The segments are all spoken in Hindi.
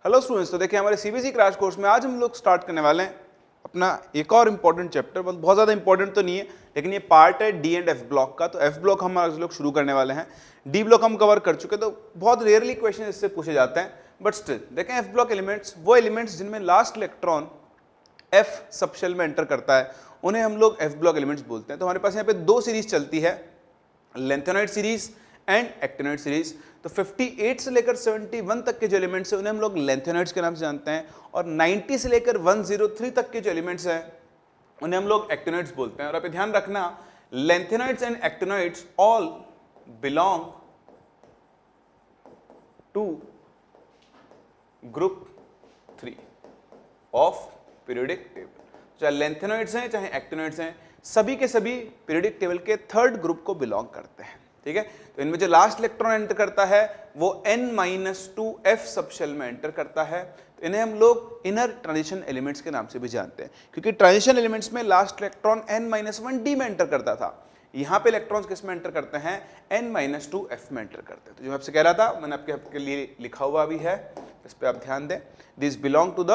हेलो स्टूडेंट्स, तो देखिए हमारे सीबीएसई क्रैश कोर्स में आज हम लोग स्टार्ट करने वाले हैं अपना एक और इम्पॉर्टेंट चैप्टर। बहुत ज़्यादा इंपॉर्टेंट तो नहीं है, लेकिन ये पार्ट है डी एंड एफ ब्लॉक का। तो एफ ब्लॉक हम आज लोग शुरू करने वाले हैं, डी ब्लॉक हम कवर कर चुके, तो बहुत रेयरली क्वेश्चन इससे पूछे जाते हैं, बट स्टिल देखें एफ ब्लॉक एलिमेंट्स, वो एलिमेंट्स जिनमें last electron F sub shell में एंटर करता है, उन्हें हम लोग एफ ब्लॉक एलिमेंट्स बोलते हैं। तो हमारे पास यहाँ पे दो सीरीज चलती है, lanthanoid series and actinoid series. तो 58 से लेकर 71 तक के जो एलिमेंट्स हैं उन्हें हम लोग लेंथेनॉइड्स के नाम से जानते हैं, और 90 से लेकर 103 तक के जो एलिमेंट्स हैं उन्हें हम लोग एक्टिनॉइड्स बोलते हैं। और आप ध्यान रखना, lanthanoids and actinoids all belong to group 3 of periodic table. चाहे लेंथेनॉइड्स हैं चाहे एक्टिनॉइड्स हैं, सभी के सभी पीरियोडिक टेबल के थर्ड ग्रुप को बिलोंग करते हैं। ठीक है, तो इनमें जो लास्ट इलेक्ट्रॉन एंटर करता है वो n-2f सब शेल में एंटर करता है। तो इन्हें हम लोग इनर ट्रांजिशन एलिमेंट्स के नाम से भी जानते हैं, क्योंकि ट्रांजिशन एलिमेंट्स में लास्ट इलेक्ट्रॉन n-1d में एंटर करता था। यहाँ पे इलेक्ट्रॉन्स किस में एंटर करते हैं? n-2f में एंटर करते हैं। तो जो मैं आपसे कह रहा था, मैंने आपके लिए लिखा हुआ भी है, इस पर आप ध्यान दें। This belong to the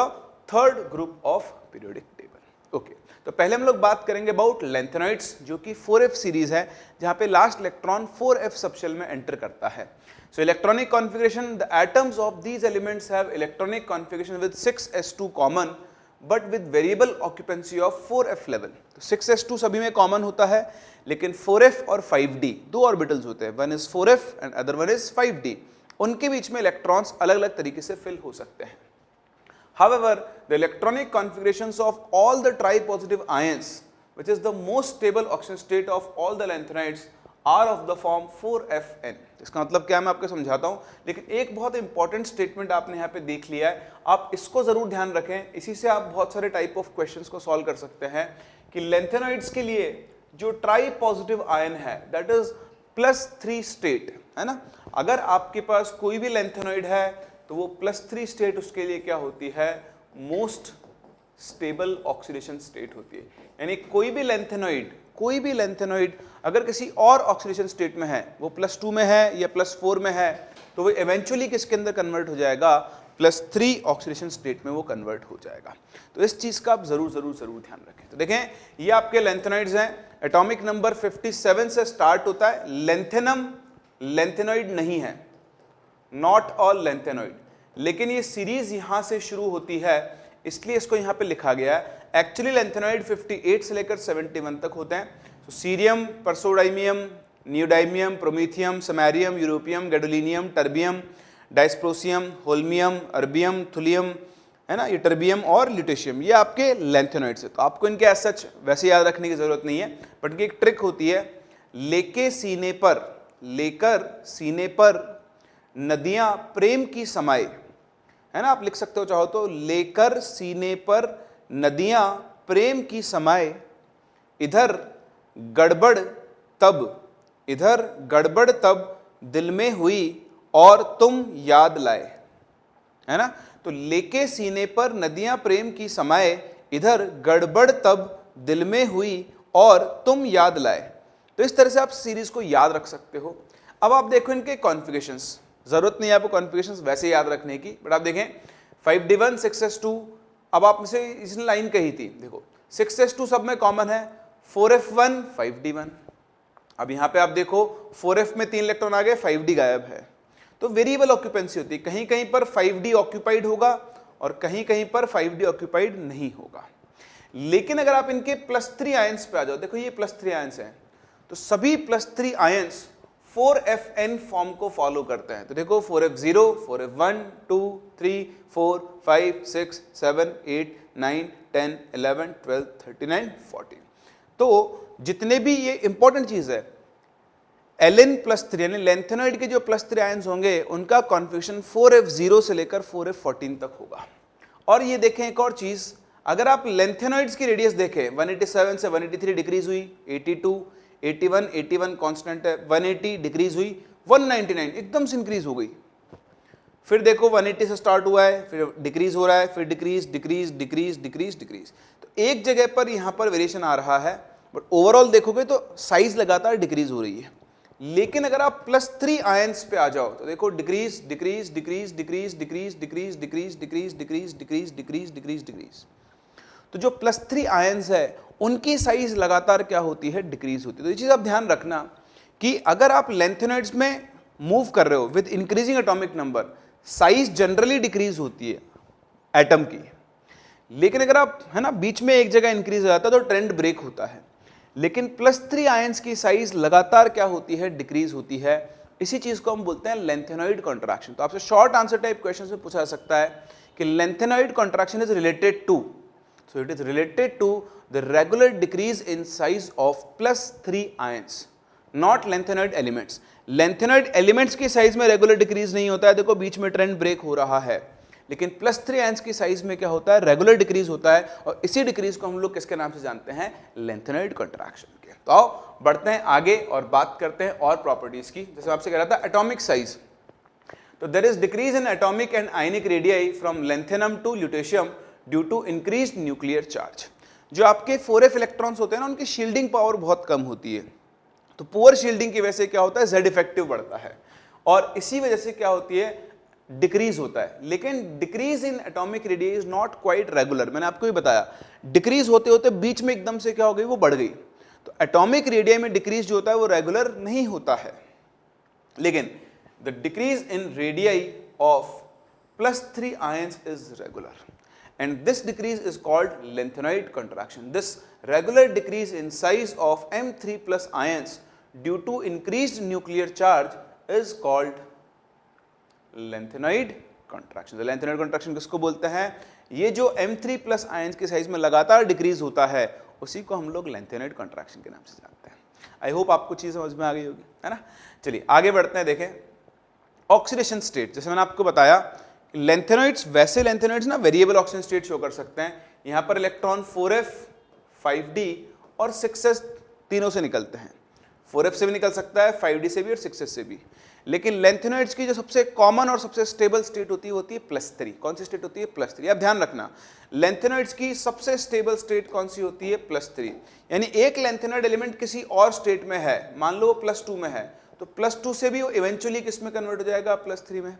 third group of periodic table. Okay, तो पहले हम लोग बात करेंगे अबाउट लेंथेनॉइड्स, जो कि 4f सीरीज है, जहां पे लास्ट इलेक्ट्रॉन 4f सब शेल में एंटर करता है। So electronic configuration, the atoms of these elements have electronic configuration with 6s2 common but with variable occupancy of 4f level. तो 6s2 सभी में कॉमन होता है, लेकिन 4f और 5d दो ऑर्बिटल्स होते हैं, one is 4f and other one is 5d। उनके बीच में इलेक्ट्रॉन्स अलग अलग तरीके से फिल हो सकते हैं। However, the electronic configurations of all the tripositive ions, which is the most stable oxidation state of all the lanthanides, are of the form 4Fn। इसका मतलब क्या, मैं आपको समझाता हूँ, लेकिन एक बहुत इंपॉर्टेंट स्टेटमेंट आपने यहाँ पे देख लिया है, आप इसको जरूर ध्यान रखें। इसी से आप बहुत सारे टाइप ऑफ क्वेश्चंस को सॉल्व कर सकते हैं कि लेंथेनॉइड्स के लिए जो ट्राई पॉजिटिव आयन है दैट इज +3 स्टेट है ना। अगर आपके पास कोई भी लेंथेनॉइड है तो वो +3 स्टेट उसके लिए क्या होती है? मोस्ट स्टेबल ऑक्सीडेशन स्टेट होती है। यानी कोई भी लेंथेनॉइड अगर किसी और ऑक्सीडेशन स्टेट में है, वो +2 में है या +4 में है, तो वो इवेंचुअली किसके अंदर कन्वर्ट हो जाएगा? +3 ऑक्सीडेशन स्टेट में वो कन्वर्ट हो जाएगा। तो इस चीज का आप जरूर ध्यान रखें। तो देखें, ये आपके लेंथेनॉइड्स हैं, एटॉमिक नंबर 57 से स्टार्ट होता है। लेंथेनम लेंथेनॉइड नहीं है, नॉट ऑल लेंथेनॉइड, लेकिन ये सीरीज यहां से शुरू होती है, इसलिए इसको यहां पे लिखा गया है। एक्चुअली लेंथेनॉइड 58 से लेकर 71 तक होते हैं। तो cerium, praseodymium, neodymium, promethium, samarium, europium, gadolinium, terbium, dysprosium, holmium, erbium, thulium, है ना, ये टर्बियम और ल्यूटेशियम, ये आपके लेंथेनॉइड्स है। तो आपको इनके एज सच वैसे याद रखने की जरूरत नहीं है, बट इनकी एक ट्रिक होती है, लेकर सीने पर नदियां प्रेम की समाए, है ना, आप लिख सकते हो चाहो तो, लेकर सीने पर नदियां प्रेम की समाए, इधर गड़बड़ तब दिल में हुई और तुम याद लाए, है ना। तो लेके सीने पर नदियां प्रेम की समाए, इधर गड़बड़ तब दिल में हुई और तुम याद लाए। तो इस तरह से आप सीरीज को याद रख सकते हो। अब आप देखो इनके कॉन्फ़िगरेशंस, जरूरत नहीं है आपको कॉन्फ़िगरेशंस वैसे याद रखने की, बट आप देखें 5d1 6s2, अब आपसे इसने लाइन कही थी, देखो 6s2 सब में कॉमन है, 4f1 5d1। अब यहां पे आप देखो 4f में 3 इलेक्ट्रॉन आ गए, 5d गायब है। तो वेरिएबल ऑक्यूपेंसी होती है, कहीं कहीं पर 5d ऑक्यूपाइड होगा और कहीं कहीं पर 5d ऑक्यूपाइड नहीं होगा। लेकिन अगर आप इनके +3 आयंस पे आ जाओ, देखो ये +3 आयंस हैं, तो सभी +3 आयंस 4Fn फॉर्म को फॉलो करते हैं। तो देखो 4f0, 4f1, 2, 3, 4, 5, 6, 7, 8, 9, 10, 11, 12, 39, 14। तो जितने भी, ये इंपॉर्टेंट चीज है, Ln+3 यानी लेंथेनॉइड के जो +3 आयंस होंगे उनका कॉन्फ़िगरेशन 4f0 से लेकर 4f14 तक होगा। और ये देखें एक और चीज, अगर आप लेंथेनॉइड्स की रेडियस देखें, 187 से 183 डिक्रीज हुई, 82, 81 कांस्टेंट है, 180 डिक्रीज हुई, 199 एकदम से इंक्रीज हो गई। फिर देखो 180 से स्टार्ट हुआ है, फिर डिक्रीज हो रहा है, फिर डिक्रीज। तो एक जगह पर यहां पर वेरिएशन आ रहा है, बट ओवरऑल देखोगे तो साइज लगातार डिक्रीज हो रही है। लेकिन अगर आप +3 आयंस पे आ जाओ तो देखो decrease decrease decrease decrease decrease decrease decrease decrease decrease decrease decrease decrease decrease, तो जो +3 आयंस है उनकी साइज लगातार क्या होती है, डिक्रीज होती है। तो ये चीज आप ध्यान रखना कि अगर आप लेंथेनॉइड्स में मूव कर रहे हो with increasing atomic number, size generally decrease होती है एटम की, लेकिन अगर आप है ना बीच में एक जगह इंक्रीज हो जाता है तो ट्रेंड ब्रेक होता है। लेकिन +3 आयंस की साइज लगातार क्या होती है, डिक्रीज होती है। इसी चीज को हम बोलते हैं लेंथेनॉइड कॉन्ट्रैक्शन। तो आपसे शॉर्ट आंसर टाइप क्वेश्चन में पूछा जा सकता है कि lanthanoid contraction is related to, so it is related to the regular decrease in size of +3 ions, not lanthanoid elements. Lanthanoid elements की साइज में रेगुलर डिक्रीज नहीं होता है, देखो बीच में ट्रेंड ब्रेक हो रहा है, लेकिन +3 आयंस की साइज में क्या होता है, रेगुलर डिक्रीज होता है, और इसी डिक्रीज को हम लोग किसके नाम से जानते हैं, लेंथेनॉइड कॉन्ट्रैक्शन के। तो आओ बढ़ते हैं आगे और बात करते हैं और प्रॉपर्टीज की। जैसे आपसे कह रहा था एटॉमिक साइज, तो there is decrease in atomic and ionic radii from lanthanum to lutetium due to increased nuclear charge. जो आपके 4f इलेक्ट्रॉन्स होते हैं ना, उनकी शील्डिंग पावर बहुत कम होती है, तो पुअर शील्डिंग की वजह से क्या होता है, Z इफेक्टिव बढ़ता है, और इसी वजह से क्या होती है, डिक्रीज होता है। लेकिन decrease in atomic radius is not quite regular. मैंने आपको ही बताया डिक्रीज होते होते बीच में एकदम से क्या हो गई, वो बढ़ गई। तो एटॉमिक रेडियस में डिक्रीज जो होता है वो रेगुलर नहीं होता है, लेकिन the decrease in radius of +3 ions is regular, and this decrease is called lengthenoid contraction. This regular decrease in size of M3 plus ions due to increased nuclear charge is called lengthenoid contraction. The lengthenoid contraction किसको बोलते हैं, ये जो M3 plus ions की साइज में लगातार डिक्रीज होता है उसी को हम लोग lengthenoid contraction के नाम से जानते हैं। आई होप आपको चीज समझ में आ गई होगी, है ना। चलिए आगे बढ़ते हैं। देखें ऑक्सीडेशन स्टेट, जैसे मैंने आपको बताया लेंथेनॉइड्स, वैसे लेंथेनॉइड्स ना वेरिएबल ऑक्सीजन स्टेट शो कर सकते हैं। यहाँ पर इलेक्ट्रॉन 4f 5d और 6s तीनों से निकलते हैं, 4f से भी निकल सकता है, 5d से भी और 6s से भी। लेकिन लेंथेनॉइड्स की जो सबसे कॉमन और सबसे स्टेबल स्टेट होती है +3। कौन सी स्टेट होती है, +3। अब ध्यान रखना लेंथेनॉइड्स की सबसे स्टेबल स्टेट कौन सी होती है, +3। यानी एक लेंथेनॉइड एलिमेंट किसी और स्टेट में है, मान लो वो +2 में है, तो +2 से भी वो इवेंचुअली किस में कन्वर्ट हो जाएगा, +3 में।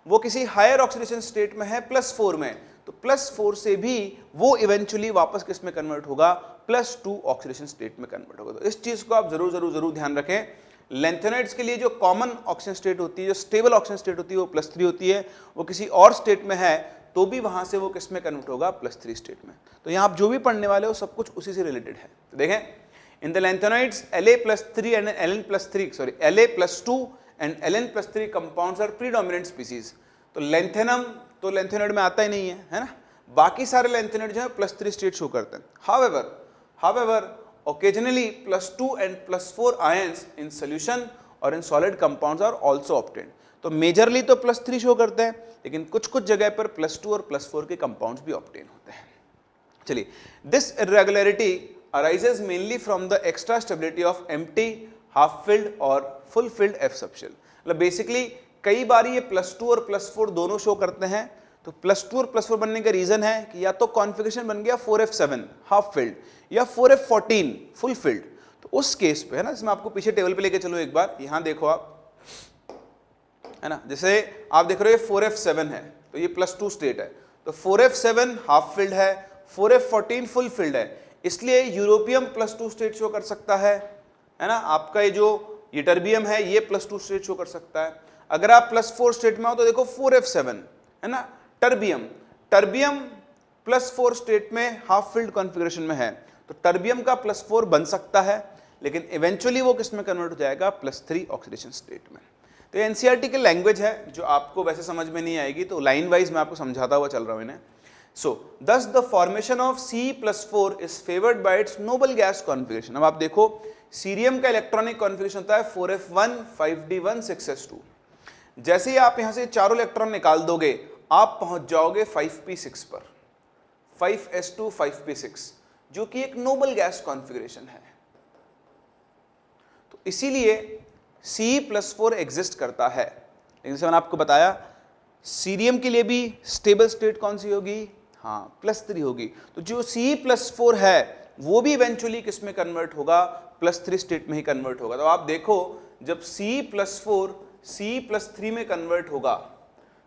वो किसी हायर ऑक्सीडेशन स्टेट में है +4 में, तो +4 से भी वो इवेंचुअली वापस किस में कन्वर्ट होगा, +2 ऑक्सीडेशन स्टेट में कन्वर्ट होगा। तो इस चीज को आप जरूर ध्यान रखें। लेंथेनॉइड्स के लिए जो कॉमन ऑक्सीजन स्टेट होती है, जो स्टेबल ऑक्सीजन स्टेट होती है, वो +3 होती है। वो किसी और स्टेट में है तो भी वहां से वो किस में कन्वर्ट होगा, +3 स्टेट में। तो यहाँ आप जो भी पढ़ने वाले हो सब कुछ उसी से रिलेटेड है। तो देखें in the lanthanoids La+3 and Ln+3 sorry La+2 and Ln+3 compounds are predominant species. तो लेंथेनम तो लेंथेनॉइड में आता ही नहीं है ना। बाकी सारे लेंथेनॉइड जो है +3 स्टेट शो करते हैं। However occasionally +2 and +4 ions in solution or in solid compounds are also obtained। तो मेजरली तो +3 शो करते हैं, लेकिन कुछ जगह पर +2 और +4 के कंपाउंड्स भी ऑब्टेन होते हैं। चलिए, this irregularity arises mainly from the extra stability of empty, half filled और full filled F subshell। मतलब बेसिकली कई बार ये +2 और +4 दोनों शो करते हैं। तो +2 और +4 बनने का रीजन है कि या तो कॉन्फ़िगरेशन बन गया 4f7 हाफ फिल्ड या 4f14 फुल फिल्ड। तो उस केस पे है ना, इसमें आपको पीछे टेबल पे लेके चलो एक बार, यहां देखो आप, है ना, जैसे आप देख रहे हो ये 4f7 है तो ये +2 स्टेट है, तो 4f7 हाफ फिल्ड है, 4f14 फुल फिल्ड है, इसलिए यूरोपियम +2 स्टेट शो कर सकता है ना। आपका ये टर्बियम है ये +2 स्टेट शो कर सकता है। अगर आप +4 स्टेट में हो तो देखो 4f7 है ना, टर्बियम +4 स्टेट में हाफ फिल्ड कॉन्फ़िगरेशन में है, तो टर्बियम का +4 बन सकता है, लेकिन इवेंचुअली वो किस में कन्वर्ट हो जाएगा, +3 ऑक्सीडेशन स्टेट में। तो एनसीईआरटी की लैंग्वेज है जो आपको वैसे समझ में नहीं आएगी, तो लाइन वाइज मैं आपको समझाता हुआ चल रहा हूं इन्हें। सो दस the formation of C+4 is favoured bye it's noble gas configuration. अब आप देखो सीरियम का इलेक्ट्रॉनिक कॉन्फ़िगरेशन होता है 4f1 5d1 6s2। जैसे ही आप यहां से चारों इलेक्ट्रॉन निकाल दोगे आप पहुंच जाओगे 5p6 पर, 5s2 5p6, जो कि एक नोबल गैस कॉन्फ़िगरेशन है। तो इसीलिए C+4 एग्जिस्ट करता है। लेकिन जैसे मैंने आपको बताया सीरियम के लिए भी स्टेबल स्टेट कौन सी होगी, हाँ +3 होगी। तो जो C+4 है वो भी इवेंचुअली किस में कन्वर्ट होगा, +3 स्टेट में ही कन्वर्ट होगा। तो आप देखो जब C+4 C+3 में कन्वर्ट होगा,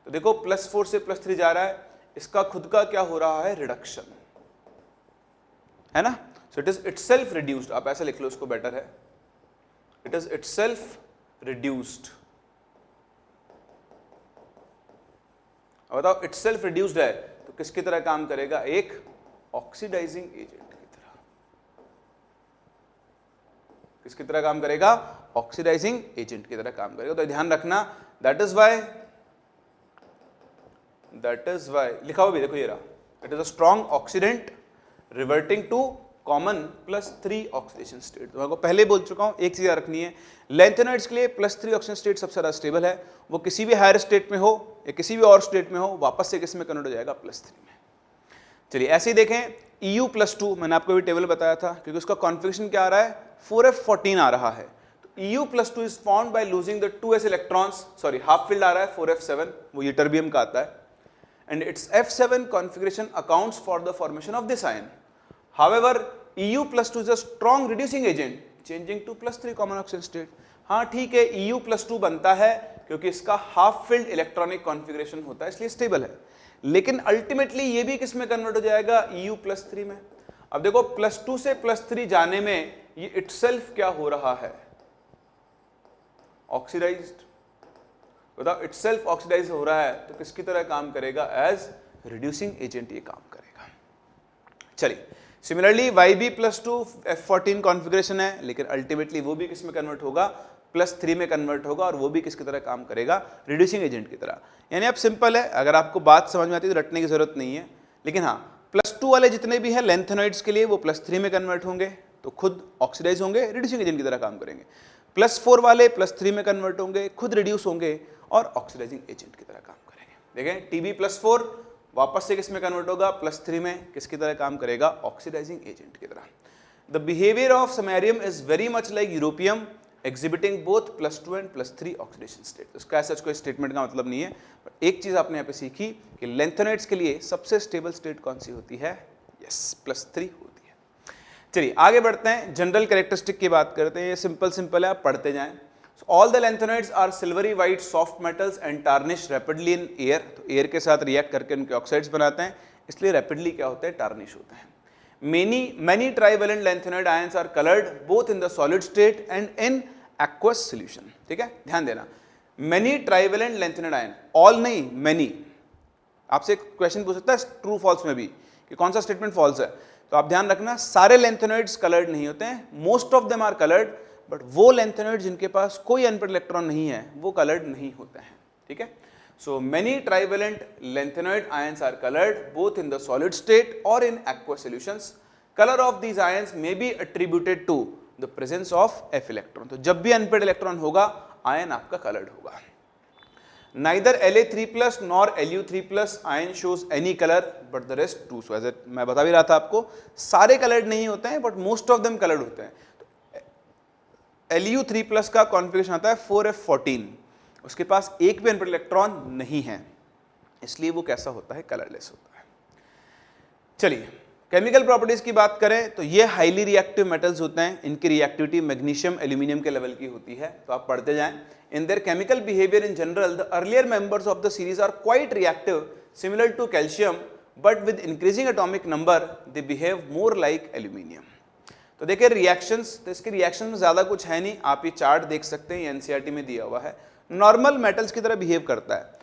तो देखो +4 से +3 जा रहा है, इसका खुद का क्या हो रहा है, रिडक्शन, है ना। सो इट इज इटसेल्फ रिड्यूस्ड, आप ऐसा लिख लो, उसको बेटर है, इट इज इटसेल्फ रिड्यूस्ड। बताओ इटसेल्फ रिड्यूस्ड है तो किसकी तरह काम करेगा, एक ऑक्सीडाइजिंग एजेंट की तरह। किसकी तरह काम करेगा, ऑक्सीडाइजिंग एजेंट की तरह काम करेगा। तो ध्यान रखना, दैट इज वाई लिखा हुआ भी देखो, ये रहा, it is a strong oxidant reverting to common +3 oxidation state. तो आपको पहले बोल चुका हूं, एक चीज याद रखनी है, लैंथेनॉइड्स के लिए +3 ऑक्सीडेशन स्टेट सबसे ज्यादा स्टेबल है। वो किसी भी हायर स्टेट में हो या किसी भी और स्टेट में हो, वापस से किस में कन्वर्ट हो जाएगा, +3 में। चलिए ऐसे ही देखें, EU+2, मैंने आपको भी टेबल बताया था, क्योंकि उसका कॉन्फ़िगरेशन क्या आ रहा है, 4f14 आ रहा है। तो EU+2 is formed by losing the 2s electrons, sorry half filled आ रहा है 4f7, वो यटरबियम का आता है, and its F7 configuration accounts for the formation of this ion. However, EU+2 is a strong reducing agent, changing to +3 common oxygen state. हाँ ठीक है, EU+2 बनता है क्योंकि इसका हाफ फिल्ड इलेक्ट्रॉनिक कॉन्फ़िगरेशन होता है, इसलिए स्टेबल है, लेकिन अल्टीमेटली ये भी किस में कन्वर्ट हो जाएगा, EU+3 में। अब देखो +2 से +3 जाने में ये इटसेल्फ क्या हो रहा है, ऑक्सीडाइज्ड। बताओ इटसेल्फ ऑक्सीडाइज हो रहा है तो किसकी तरह काम करेगा, एज रिड्यूसिंग एजेंट ये काम करेगा। चलिए सिमिलरली YB+2 F14 कॉन्फ़िगरेशन है, लेकिन अल्टीमेटली वो भी किस में कन्वर्ट होगा, +3 में कन्वर्ट होगा, और वो भी किसकी तरह काम करेगा, रिड्यूसिंग एजेंट की तरह। यानी अब सिंपल है, अगर आपको बात समझ में आती है तो रटने की जरूरत नहीं है, लेकिन हाँ +2 वाले जितने भी हैं लैंथेनॉइड्स के लिए वो +3 में कन्वर्ट होंगे, तो खुद ऑक्सीडाइज होंगे, रिड्यूसिंग एजेंट की तरह काम करेंगे। +4 वाले +3 में कन्वर्ट होंगे, खुद रिड्यूस होंगे और ऑक्सीडाइजिंग एजेंट की तरह काम करेंगे। देखें TB+4 वापस से किस में कन्वर्ट होगा, +3 में, किसकी तरह काम करेगा, ऑक्सीडाइजिंग एजेंट की तरह। The behaviour of samarium is very much like europium, exhibiting both +2 and +3 oxidation state. इसका ऐसा कोई स्टेटमेंट का मतलब नहीं है, पर एक चीज आपने यहाँ पे सीखी कि लैंथेनॉइड्स के लिए सबसे स्टेबल स्टेट कौन सी होती है, यस +3 होती है। चलिए आगे बढ़ते हैं, जनरल कैरेक्टरिस्टिक की बात करते हैं, ये सिंपल है, आप पढ़ते जाएं। All the lanthanoids are silvery white soft metals and tarnish rapidly in air. तो एयर के साथ रिएक्ट करके उनके ऑक्साइड्स बनाते हैं, इसलिए रैपिडली क्या होते हैं, टार्निश होते हैं। Many trivalent lanthanoid ions are colored both in the solid state and in aqueous solution. ठीक है, ध्यान देना, many trivalent lanthanoid ion, all नहीं many। आपसे एक क्वेश्चन पूछ सकता है ट्रू फॉल्स में भी कि कौन सा स्टेटमेंट फॉल्स है, तो आप ध्यान रखना सारे लैंथेनॉइड्स कलर्ड नहीं होते हैं, most of them are coloured, but वो लैंथेनॉइड जिनके पास कोई अनपेड इलेक्ट्रॉन नहीं है वो कलर्ड नहीं होते हैं। ठीक है, so many trivalent lanthanoid ions are coloured both in the solid state और in aqueous solutions. Colour of these ions may be attributed to the presence of f electron. तो जब भी अनपेड इलेक्ट्रॉन होगा आयन आपका कलर्ड होगा। Neither La3+ nor Lu3+ ion shows any color but the rest do so। ऐसे मैं बता भी रहा था आपको, सारे कलर्ड नहीं होते हैं but most of them coloured होते हैं। Lu3+ का कॉन्फ़िगरेशन आता है 4f14, उसके पास एक भी अनपेड इलेक्ट्रॉन नहीं है, इसलिए वो कैसा होता है, कलरलेस होता है। चलिए केमिकल प्रॉपर्टीज की बात करें तो ये हाईली रिएक्टिव मेटल्स होते हैं, इनकी रिएक्टिविटी मैग्नीशियम एल्यूमिनियम के लेवल की होती है, तो आप पढ़ते जाएं। In their chemical behaviour in general the earlier members of the series are quite reactive similar to calcium, but with increasing atomic number they behave more like aluminium. तो देखिए रिएक्शंस, तो इसके रिएक्शन में ज्यादा कुछ है नहीं, आप ये चार्ट देख सकते हैं, एनसीईआरटी में दिया हुआ है, नॉर्मल मेटल्स की तरह बिहेव करता है।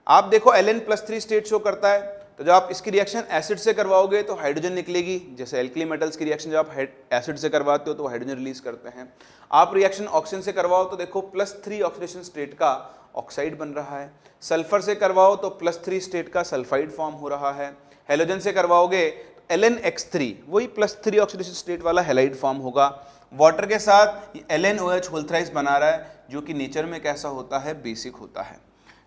आप देखो Ln+3 स्टेट शो करता है, तो जब आप इसकी रिएक्शन एसिड से करवाओगे तो हाइड्रोजन निकलेगी, जैसे एल्कली मेटल्स की रिएक्शन जब आप एसिड से करवाते हो तो हाइड्रोजन रिलीज करते हैं। आप रिएक्शन ऑक्सीजन से करवाओ तो देखो +3 ऑक्सीडेशन स्टेट का ऑक्साइड बन रहा है, सल्फर से करवाओ तो +3 स्टेट का सल्फाइड फॉर्म हो रहा है, हेलोजन से करवाओगे तो LnX3 वही +3 ऑक्सीडेशन स्टेट वाला हेलाइड फॉर्म होगा। वाटर के साथ LnOH होल थ्राइस बना रहा है, जो कि नेचर में कैसा होता है, बेसिक होता है।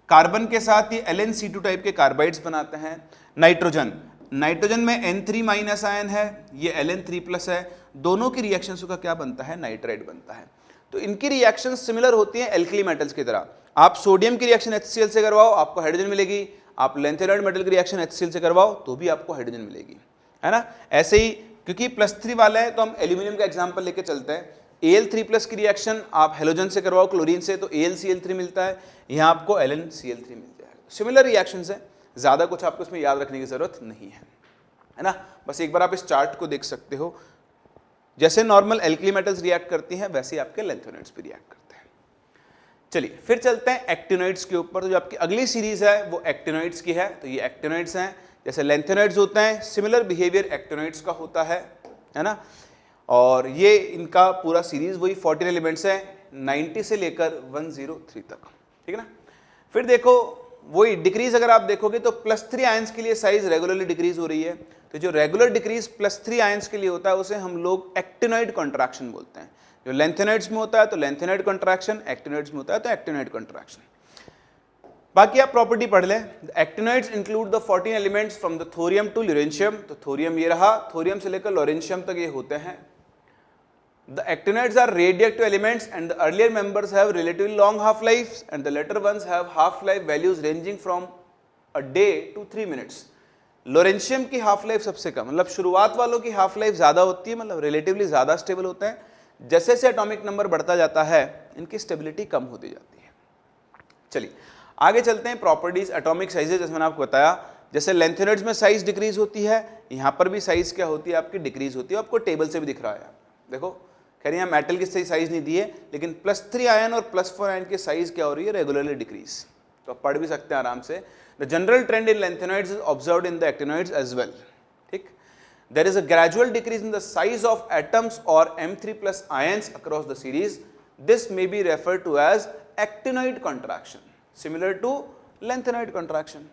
कार्बन के साथ ये LnC2 टाइप के कार्बाइड्स बनाते हैं। नाइट्रोजन में N3- आयन है, ये Ln3+ है, दोनों की रिएक्शंस का क्या बनता है, नाइट्राइड बनता है। तो इनकी रिएक्शन सिमिलर होती हैं एल्कली मेटल्स की तरह। आप सोडियम की रिएक्शन HCl से करवाओ आपको हाइड्रोजन मिलेगी, आप लैंथेनॉइड मेटल की रिएक्शन HCl से करवाओ तो भी आपको हाइड्रोजन मिलेगी, है ना। ऐसे ही क्योंकि +3 वाला है तो हम एल्यूमिनियम का एग्जांपल लेके चलते हैं। Al3+ की रिएक्शन आप हेलोजन से करवाओ क्लोरीन से तो AlCl3 मिलता है, यहाँ आपको LnCl3 मिल जाएगा। सिमिलर रिएक्शंस है, ज़्यादा कुछ आपको इसमें याद रखने की ज़रूरत नहीं है ना। बस एक बार आप इस चार्ट को देख सकते हो, जैसे नॉर्मल एल्कली मेटल्स रिएक्ट करती हैं वैसे आपके लैंथेनॉइड्स भी रिएक्ट करते हैं। चलिए फिर चलते हैं एक्टिनॉइड्स के ऊपर। तो जो आपकी अगली सीरीज है वो एक्टिनॉइड्स की है। तो ये एक्टिनॉइड्स हैं, जैसे लैंथेनॉइड्स होते हैं, सिमिलर बिहेवियर एक्टिनॉइड्स का होता है ना। और ये इनका पूरा सीरीज वही 14 एलिमेंट्स है 90 से लेकर 103 तक, ठीक है ना। फिर देखो वही डिक्रीज अगर आप देखोगे तो +3 आयंस के लिए साइज रेगुलरली डिक्रीज हो रही है। तो जो रेगुलर डिक्रीज +3 आयंस के लिए होता है उसे हम लोग एक्टिनॉइड कॉन्ट्रैक्शन बोलते हैं। जो लैंथेनॉइड्स में होता है तो लैंथेनॉइड कॉन्ट्रैक्शन, एक्टिनॉइड्स में होता है तो एक्टिनॉइड कॉन्ट्रैक्शन। बाकी आप प्रॉपर्टी पढ़ लें। Actinoids include the 14 elements from the thorium to lawrencium. तो थोरियम ये रहा, थोरियम से लेकर लॉरेंशियम तक ये होते हैं। The actinoids are radioactive elements and the earlier members have relatively long half-lives and the later ones have half-life values ranging from a day to 3 minutes. Lawrencium की हाफ लाइफ सबसे कम, मतलब शुरुआत वालों की हाफ लाइफ ज़्यादा होती है, मतलब रिलेटिवली ज़्यादा स्टेबल होते हैं। जैसे जैसे एटॉमिक नंबर बढ़ता जाता है इनकी स्टेबिलिटी कम होती जाती है। चलिए आगे चलते हैं प्रॉपर्टीज एटॉमिक साइजेज। जैसे मैंने आपको बताया, जैसे लैंथेनॉइड्स में साइज डिक्रीज होती है, यहाँ पर भी साइज क्या होती है आपकी डिक्रीज होती है। आपको टेबल से भी दिख रहा है, देखो कह रही है मेटल की सही साइज नहीं दी है, लेकिन +3 आयन और +4 आयन की साइज क्या हो रही है, रेगुलरली डिक्रीज। तो आप पढ़ भी सकते हैं आराम से। The general trend in lanthanoids is observed in the actinoids as well, ठीक। There is a gradual decrease in the size of atoms और M3+ ions across the series. This may be referred to as actinoid contraction, similar to lengthenoid contraction.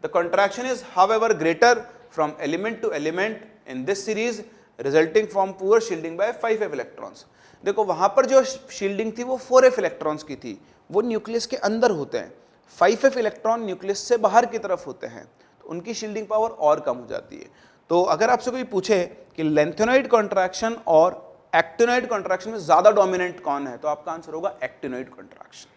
The contraction is however greater from element to element in this series, resulting from poor shielding by 5f electrons. देखो वहां पर जो शील्डिंग थी वो 4f इलेक्ट्रॉन्स की थी, वो न्यूक्लियस के अंदर होते हैं। 5f इलेक्ट्रॉन न्यूक्लियस से बाहर की तरफ होते हैं, तो उनकी शील्डिंग पावर और कम हो जाती है। तो अगर आपसे कोई पूछे कि लेंथेनॉइड कॉन्ट्रैक्शन और एक्टिनॉइड कॉन्ट्रैक्शन में ज्यादा डोमिनेंट कौन है, तो आपका आंसर होगा एक्टिनॉइड कॉन्ट्रैक्शन,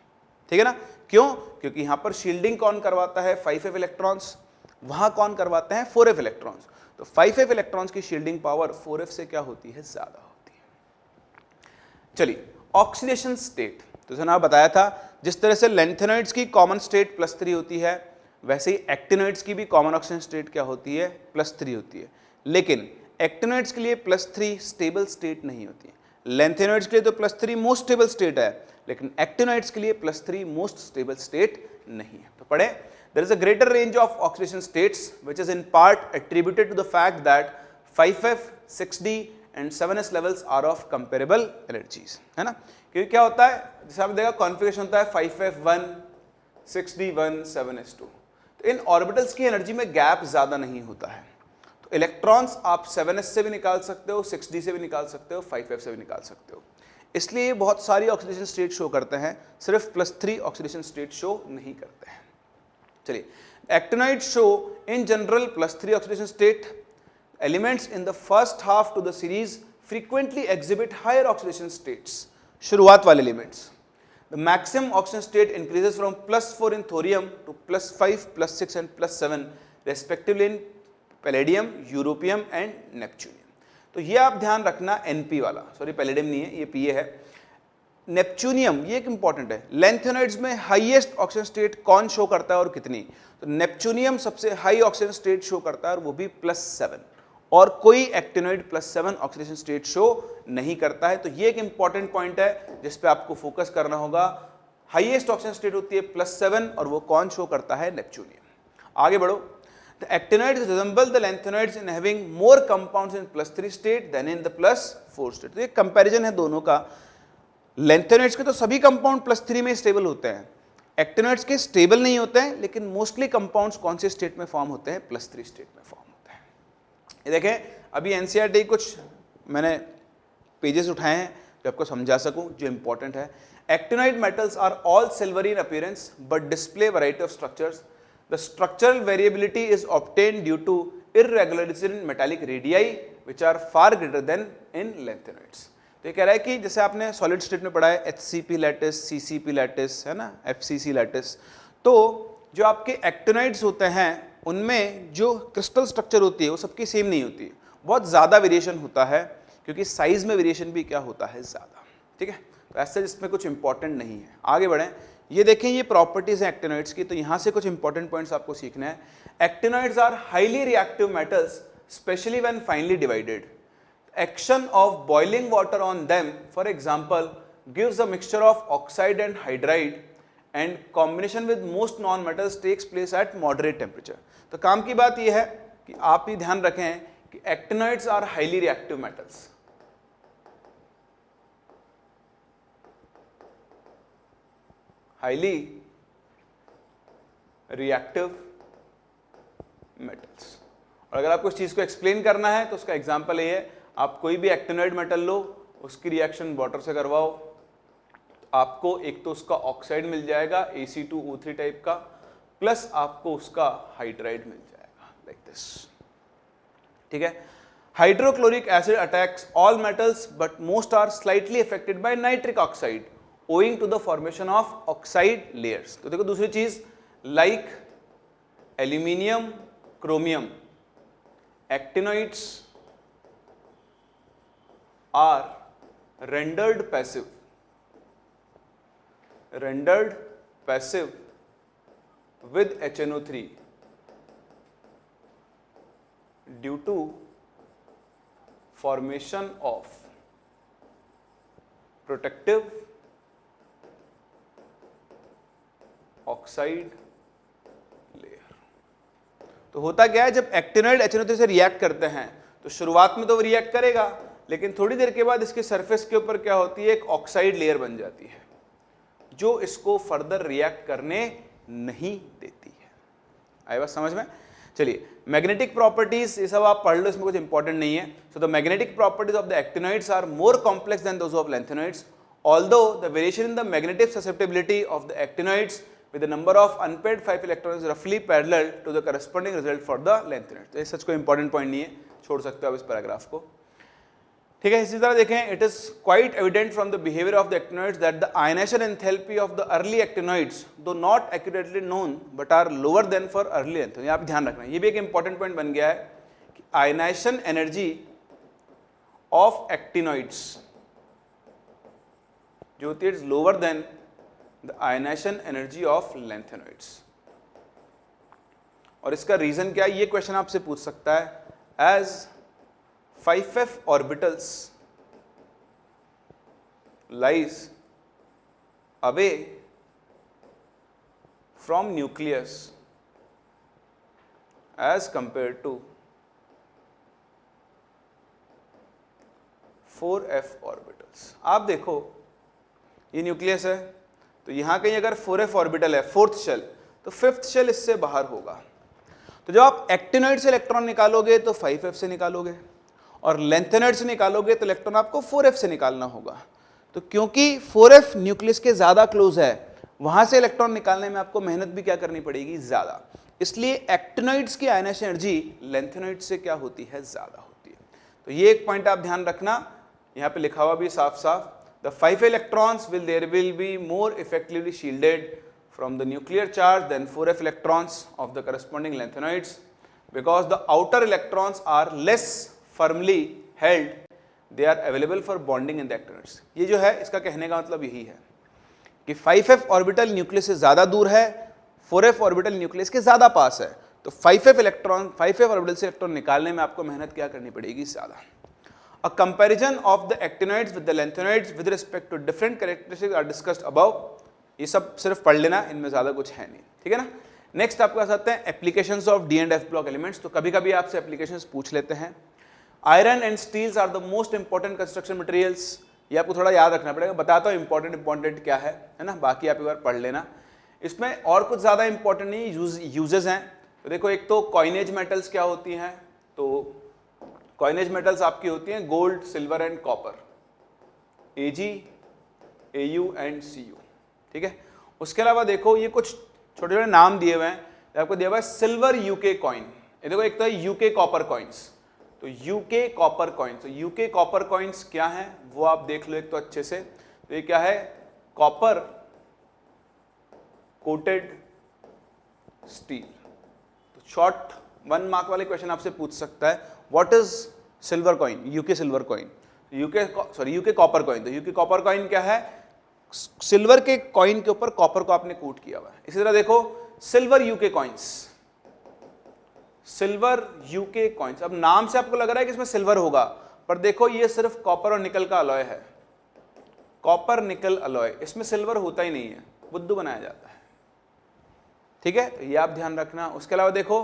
ठीक है ना। क्यों? क्योंकि यहां पर शील्डिंग कौन करवाता है, 5f इलेक्ट्रॉन्स, वहां कौन करवाते हैं, 4f इलेक्ट्रॉन्स। तो 5f इलेक्ट्रॉन्स की शील्डिंग पावर 4f से क्या होती है, ज्यादा होती है। चलिए ऑक्सीडेशन स्टेट, तो जैसे मैंने बताया था जिस तरह से लेंथेनॉइड्स की कॉमन स्टेट +3 होती है, वैसे ही एक्टिनॉइड्स की भी कॉमन ऑक्सीडेशन स्टेट क्या होती है, +3 होती है। लेकिन एक्टिनॉइड्स के लिए +3 स्टेबल स्टेट नहीं होती है। लेंथेनॉइड्स के लिए तो +3 मोस्ट स्टेबल स्टेट है, लेकिन एक्टिनॉइड्स के लिए +3 मोस्ट स्टेबल स्टेट नहीं है। तो पढ़े, there is a greater range of oxidation states which is in part attributed to the fact that 5f, 6d and 7s levels are of comparable energies, है ना। क्योंकि क्या होता है, जैसे आप देखा कॉन्फ़िगरेशन होता है 5f1, 6d1, 7s2, तो इन ऑर्बिटल्स की एनर्जी में गैप ज्यादा नहीं होता है। तो इलेक्ट्रॉन्स आप 7s से भी निकाल सकते हो, 6d से भी निकाल सकते हो, 5f से भी निकाल सकते हो। इसलिए ये बहुत सारी ऑक्सीडेशन स्टेट शो करते हैं, सिर्फ +3 ऑक्सीडेशन स्टेट शो नहीं करते हैं। चलिए, actinoids show in general +3 oxidation state. Elements in the first half to the series frequently exhibit higher oxidation states. शुरुआत वाले elements. The maximum oxidation state increases from +4 in thorium to +5, +6 and +7 respectively in palladium, europium and neptunium. तो ये आप ध्यान रखना, NP वाला, सॉरी पैलेडियम नहीं है, ये PA है। नेपच्यूनियम ये एक इंपॉर्टेंट है। लेंथेनॉइड्स में हाईएस्ट ऑक्सीजन स्टेट कौन शो करता है और कितनी, तो नेपच्यूनियम सबसे हाई ऑक्सीजन स्टेट शो करता है और वो भी +7, और कोई एक्टिनॉइड +7 ऑक्सीडेशन स्टेट शो नहीं करता है। तो ये एक इंपॉर्टेंट पॉइंट है जिस पे आपको फोकस करना होगा। हाईएस्ट ऑक्सीजन स्टेट होती है +7 और वो कौन शो करता है, नेपच्यूनियम। आगे बढ़ो, the actinoids resemble the lanthanoids in having more compounds in +3 state than in the +4 state. तो ये कंपैरिजन है दोनों का। लेंथेनॉइड्स के तो सभी कंपाउंड +3 में स्टेबल होते हैं, एक्टिनॉइड्स के स्टेबल नहीं होते हैं, लेकिन मोस्टली कंपाउंड्स कौन से स्टेट में फॉर्म होते हैं, +3 स्टेट में फॉर्म होते हैं। ये देखें, अभी एनसीईआरटी कुछ मैंने पेजेस उठाए हैं जो आपको समझा सकूं, जो इंपॉर्टेंट है। Actinoid metals are all silvery in appearance but display variety of structures. The structural variability is obtained due to irregularities in metallic radii which are far greater than in lanthanoids. तो ये कह रहा है कि जैसे आपने सॉलिड स्टेट में पढ़ा है HCP लैटिस, CCP लैटिस, है ना, FCC लैटिस, तो जो आपके एक्टिनॉइड्स होते हैं उनमें जो क्रिस्टल स्ट्रक्चर होती है वो सबकी सेम नहीं होती है, बहुत ज़्यादा वेरिएशन होता है, क्योंकि साइज में वेरिएशन भी क्या होता है, ज़्यादा। ठीक है, तो ऐसे इसमें कुछ इंपॉर्टेंट नहीं है। आगे बढ़ें, ये देखें ये प्रॉपर्टीज हैं एक्टिनोइड्स की, तो यहाँ से कुछ इंपॉर्टेंट पॉइंट्स आपको सीखना है। Actinoids are highly reactive metals especially when finely divided. Action of boiling water on them, for example, gives a mixture of oxide and hydride, and combination with most non-metals takes place at moderate temperature. तो काम की बात यह है कि आप ये ध्यान रखें कि actinoids are highly reactive metals. Highly reactive metals. और अगर आपको इस चीज को एक्सप्लेन करना है तो उसका एग्जाम्पल ये है, आप कोई भी एक्टिनोइड मेटल लो, उसकी रिएक्शन वाटर से करवाओ, आपको एक तो उसका ऑक्साइड मिल जाएगा Ac2O3 टाइप का, प्लस आपको उसका हाइड्राइड मिल जाएगा लाइक दिस, ठीक है। Hydrochloric acid attacks all metals but most are slightly affected by nitric oxide owing to the formation of oxide layers. तो देखो दूसरी चीज, like aluminium, chromium, actinoids are rendered passive with HNO3 due to formation of protective oxide layer। तो होता क्या है, जब एक्टिनोइड HNO3 से रिएक्ट करते हैं तो शुरुआत में तो वो रिएक्ट करेगा, लेकिन थोड़ी देर के बाद इसके सरफेस के ऊपर क्या होती है, एक ऑक्साइड लेयर बन जाती है जो इसको फर्दर रिएक्ट करने नहीं देती है। आई बात समझ में? चलिए, मैग्नेटिक प्रॉपर्टीज ये सब आप पढ़ लो, इसमें कुछ इंपॉर्टेंट नहीं है। So the magnetic properties of the actinoids are more complex than those of lanthanoids, although the variation in the magnetic susceptibility of the actinoids with the number of unpaired 5 electrons roughly parallel to the corresponding result for the lanthanoids। तो ये सच कोई इंपॉर्टेंट पॉइंट नहीं है, छोड़ सकते हो आप इस पैराग्राफ को, ठीक है। इसी तरह देखें, it is quite evident from the behaviour of the actinoids that the ionisation enthalpy of the early actinoids though not accurately known but are lower than for early lanthanoids. आप ध्यान रखना, ये भी एक इंपॉर्टेंट पॉइंट बन गया है कि आयनाइजेशन एनर्जी ऑफ एक्टिनोइड्स जो होती है is lower than the ionisation energy of lanthanoids. और इसका रीजन क्या है, ये क्वेश्चन आपसे पूछ सकता है। As 5f orbitals lies away from nucleus as compare to 4f orbitals. आप देखो ये न्यूक्लियस है, तो यहां कहीं अगर 4f ऑर्बिटल है, फोर्थ शेल, तो फिफ्थ शेल इससे बाहर होगा। तो जब आप एक्टिनोइड से इलेक्ट्रॉन निकालोगे तो 5f से निकालोगे, और लैंथेनोइड से निकालोगे तो इलेक्ट्रॉन आपको 4f से निकालना होगा। तो क्योंकि 4f न्यूक्लियस के ज्यादा क्लोज है, वहां से इलेक्ट्रॉन निकालने में आपको मेहनत भी क्या करनी पड़ेगी, ज्यादा। इसलिए एक्टिनोइड्स की आयनाइजेशन एनर्जी लैंथेनोइड से क्या होती है, ज्यादा होती है। तो ये एक पॉइंट आप ध्यान रखना, यहां पे लिखा हुआ भी साफ साफ, the 5 electrons will be more effectively shielded from the nuclear charge than 4f electrons of the corresponding lanthanoids because the outer electrons are less firmly held, they are available for bonding in the actinoids। ये जो है इसका कहने का मतलब यही है कि 5f ऑर्बिटल न्यूक्लियस से ज्यादा दूर है, 4f ऑर्बिटल न्यूक्लियस के ज्यादा पास है, तो 5f ऑर्बिटल से इलेक्ट्रॉन निकालने में आपको मेहनत क्या करनी पड़ेगी, ज्यादा। A comparison of the actinoids with the lanthanoids with respect to different characteristics are discussed above। ये सब सिर्फ पढ़ लेना, इनमें ज्यादा कुछ है नहीं, ठीक है ना। नेक्स्ट आपके पास आते हैं applications of D and F block elements. तो कभी कभी आपसे एप्लीकेशंस पूछ लेते हैं। Iron and steels are the most important construction materials. ये आपको थोड़ा याद रखना पड़ेगा, बताता हूँ इंपॉर्टेंट क्या है ना, बाकी आप एक बार पढ़ लेना। इसमें और कुछ ज्यादा इंपॉर्टेंट नहीं, यूजेस हैं। तो देखो, एक तो कॉइनेज मेटल्स क्या होती हैं, तो कॉइनेज मेटल्स आपकी होती हैं gold, silver and copper, Ag, Au and Cu, ठीक है। उसके अलावा देखो ये कुछ छोटे छोटे नाम दिए हुए हैं, आपको दिया हुआ है सिल्वर यूके कॉइन। ये देखो, एक तो है यूके कॉपर कॉइन्स, तो यूके कॉपर कॉइन्स, तो यूके कॉपर कॉइन्स क्या है वो आप देख लो एक तो अच्छे से। तो ये क्या है, कॉपर कोटेड स्टील। तो शॉर्ट 1 मार्क वाले क्वेश्चन आपसे पूछ सकता है, what is silver coin, UK silver coin. UK copper coin. तो यूके कॉपर कॉइन क्या है, सिल्वर के कॉइन के ऊपर कॉपर को आपने कोट किया हुआ है। इसी तरह देखो silver UK coins, silver UK coins. अब नाम से आपको लग रहा है कि इसमें सिल्वर होगा, पर देखो ये सिर्फ कॉपर और निकल का अलॉय है, कॉपर निकल अलॉय, इसमें सिल्वर होता ही नहीं है, बुद्धू बनाया जाता है। ठीक है, तो ये आप ध्यान रखना। उसके अलावा देखो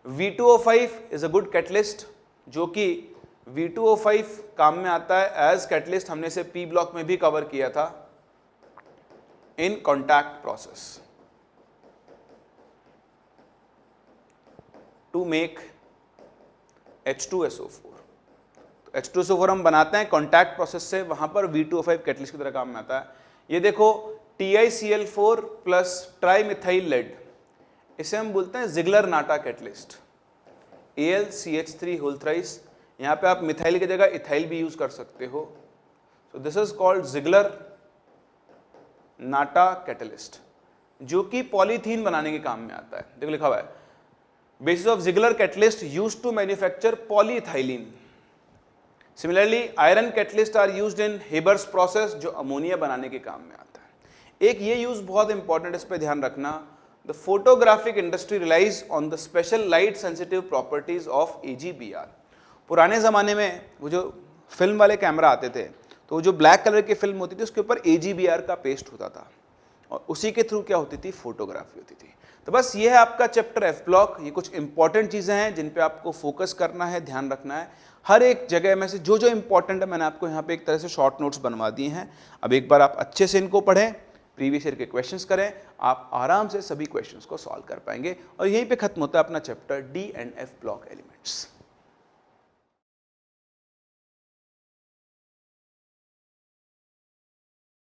V2O5 is a good catalyst, जो कि V2O5 काम में आता है एज कैटलिस्ट। हमने इसे P ब्लॉक में भी कवर किया था in contact process to make H2SO4। तो H2SO4 हम बनाते हैं कॉन्टैक्ट प्रोसेस से, वहां पर V2O5 कैटलिस्ट की तरह काम में आता है। ये देखो TiCl4 प्लस ट्राईमिथाइल लेड, इसे हम बोलते हैं Ziegler Natta catalyst, AlCH3 whole thrice. यहाँ पे आप मिथाइल की जगह इथाइल भी यूज कर सकते हो। So this is called Ziggler Natta catalyst, जो कि पॉलीथीन बनाने के काम में आता है। देखो लिखा हुआ है basis of Ziegler catalyst used to manufacture polyethylene. Similarly iron catalyst are used in Haber's process, जो अमोनिया बनाने के काम में आता है। एक ये यूज बहुत इंपॉर्टेंट, इस पर ध्यान रखना। The photographic industry relies on the special light sensitive properties of AGBR। पुराने ज़माने में वो जो फिल्म वाले कैमरा आते थे, तो जो ब्लैक कलर की फिल्म होती थी उसके ऊपर AGBR का पेस्ट होता था, और उसी के थ्रू क्या होती थी, फोटोग्राफी होती थी। तो बस ये है आपका चैप्टर F ब्लॉक। ये कुछ इंपॉर्टेंट चीज़ें हैं जिन पे आपको फोकस करना है, ध्यान रखना है। हर एक जगह में से जो जो इंपॉर्टेंट है मैंने आपको यहाँ पे एक तरह से शॉर्ट नोट्स बनवा दिए हैं। अब एक बार आप अच्छे से इनको पढ़ें, प्रीवियस ईयर के क्वेश्चंस करें, आप आराम से सभी क्वेश्चंस को सॉल्व कर पाएंगे। और यहीं पे खत्म होता है अपना chapter D and F block elements.